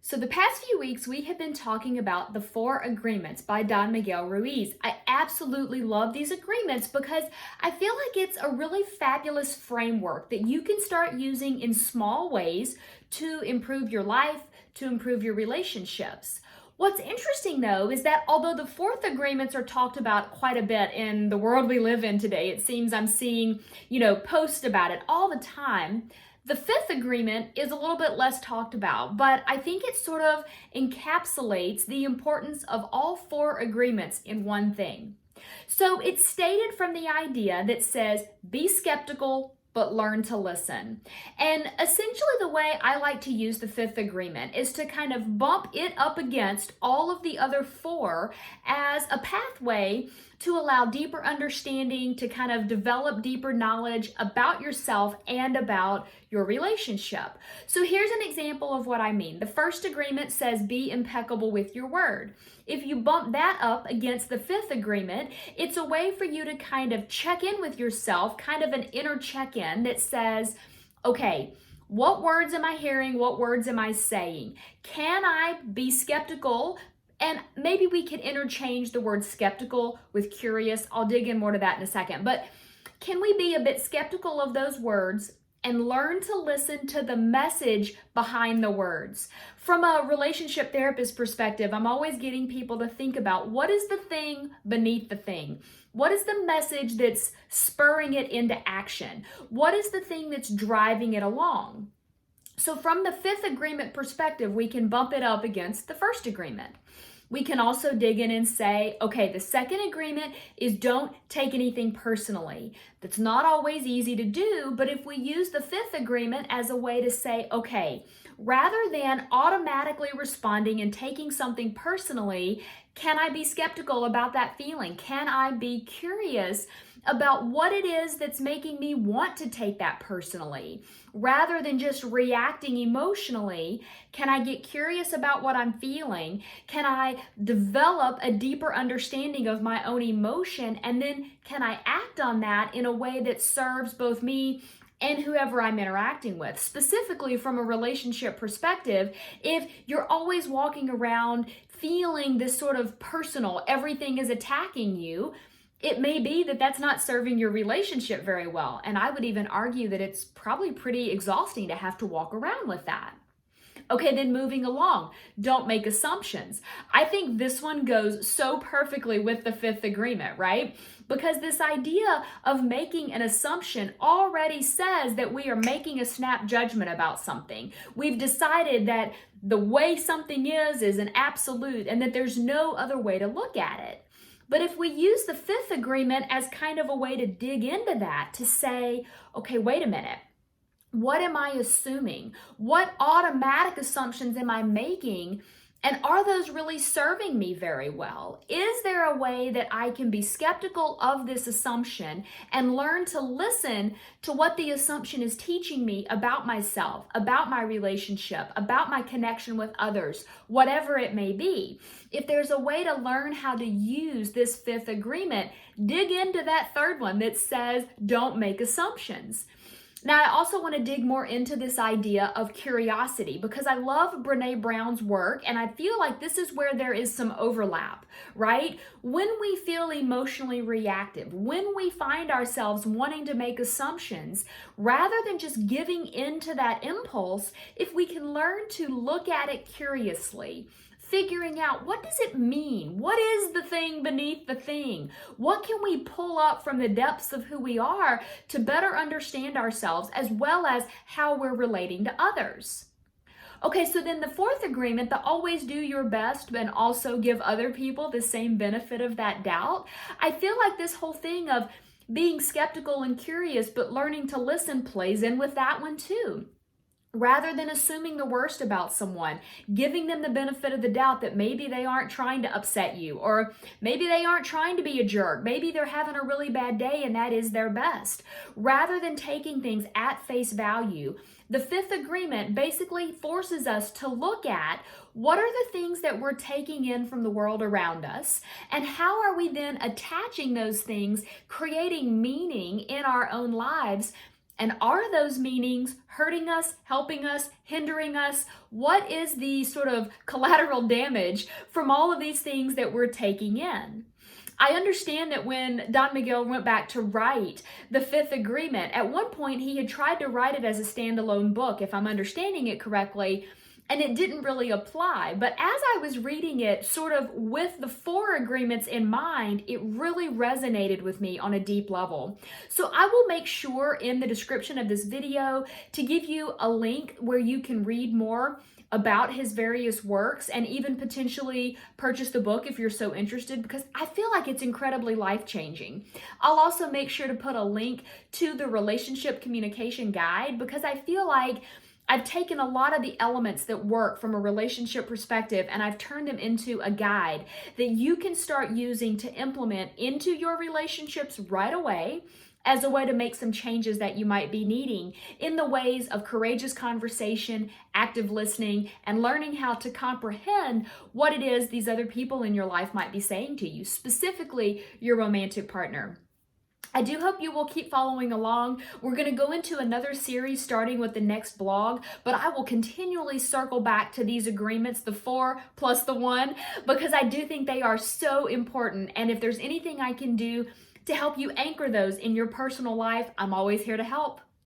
So the past few weeks, we have been talking about the Four Agreements by Don Miguel Ruiz. I absolutely love these agreements because I feel like it's a really fabulous framework that you can start using in small ways to improve your life, to improve your relationships. What's interesting though is that although the fourth agreements are talked about quite a bit in the world we live in today, it seems I'm seeing, posts about it all the time. The fifth agreement is a little bit less talked about, but I think it sort of encapsulates the importance of all four agreements in one thing. So it's stated from the idea that says, be skeptical, but learn to listen. And essentially, the way I like to use the fifth agreement is to kind of bump it up against all of the other four as a pathway to allow deeper understanding, to kind of develop deeper knowledge about yourself and about your relationship. So here's an example of what I mean. The first agreement says, be impeccable with your word. If you bump that up against the fifth agreement, it's a way for you to kind of check in with yourself, kind of an inner check-in that says, okay, what words am I hearing? What words am I saying? Can I be skeptical? And maybe we could interchange the word skeptical with curious. I'll dig in more to that in a second. But can we be a bit skeptical of those words and learn to listen to the message behind the words? From a relationship therapist perspective, I'm always getting people to think about what is the thing beneath the thing? What is the message that's spurring it into action? What is the thing that's driving it along? So from the fifth agreement perspective, we can bump it up against the first agreement. We can also dig in and say, okay, the second agreement is don't take anything personally. That's not always easy to do, but if we use the fifth agreement as a way to say, okay, rather than automatically responding and taking something personally, can I be skeptical about that feeling? Can I be curious about what it is that's making me want to take that personally? Rather than just reacting emotionally, can I get curious about what I'm feeling? Can I develop a deeper understanding of my own emotion? And then can I act on that in a way that serves both me and whoever I'm interacting with? Specifically from a relationship perspective, if you're always walking around feeling this sort of personal, everything is attacking you, it may be that that's not serving your relationship very well. And I would even argue that it's probably pretty exhausting to have to walk around with that. Okay, then moving along, don't make assumptions. I think this one goes so perfectly with the fifth agreement, right? Because this idea of making an assumption already says that we are making a snap judgment about something. We've decided that the way something is an absolute and that there's no other way to look at it. But if we use the fifth agreement as kind of a way to dig into that, to say, okay, wait a minute. What am I assuming? What automatic assumptions am I making? And are those really serving me very well? Is there a way that I can be skeptical of this assumption and learn to listen to what the assumption is teaching me about myself, about my relationship, about my connection with others, whatever it may be? If there's a way to learn how to use this fifth agreement, dig into that third one that says, don't make assumptions. Now, I also want to dig more into this idea of curiosity because I love Brené Brown's work and I feel like this is where there is some overlap, right? When we feel emotionally reactive, when we find ourselves wanting to make assumptions, rather than just giving into that impulse, if we can learn to look at it curiously, figuring out what does it mean? What is the thing beneath the thing? What can we pull up from the depths of who we are to better understand ourselves as well as how we're relating to others? Okay, so then the fourth agreement, the always do your best and also give other people the same benefit of that doubt. I feel like this whole thing of being skeptical and curious but learning to listen plays in with that one too. Rather than assuming the worst about someone, giving them the benefit of the doubt that maybe they aren't trying to upset you, or maybe they aren't trying to be a jerk. Maybe they're having a really bad day and that is their best. Rather than taking things at face value, the fifth agreement basically forces us to look at what are the things that we're taking in from the world around us, and how are we then attaching those things, creating meaning in our own lives, And are those meanings hurting us, helping us, hindering us? What is the sort of collateral damage from all of these things that we're taking in? I understand that when Don Miguel went back to write the Fifth Agreement, at one point he had tried to write it as a standalone book, if I'm understanding it correctly, and it didn't really apply. But as I was reading it, sort of with the four agreements in mind, it really resonated with me on a deep level. So I will make sure in the description of this video to give you a link where you can read more about his various works and even potentially purchase the book if you're so interested, because I feel like it's incredibly life-changing. I'll also make sure to put a link to the relationship communication guide, because I feel like I've taken a lot of the elements that work from a relationship perspective and I've turned them into a guide that you can start using to implement into your relationships right away, as a way to make some changes that you might be needing in the ways of courageous conversation, active listening, and learning how to comprehend what it is these other people in your life might be saying to you, specifically your romantic partner. I do hope you will keep following along. We're going to go into another series starting with the next blog, but I will continually circle back to these agreements, the 4 plus the 1, because I do think they are so important. And if there's anything I can do to help you anchor those in your personal life, I'm always here to help.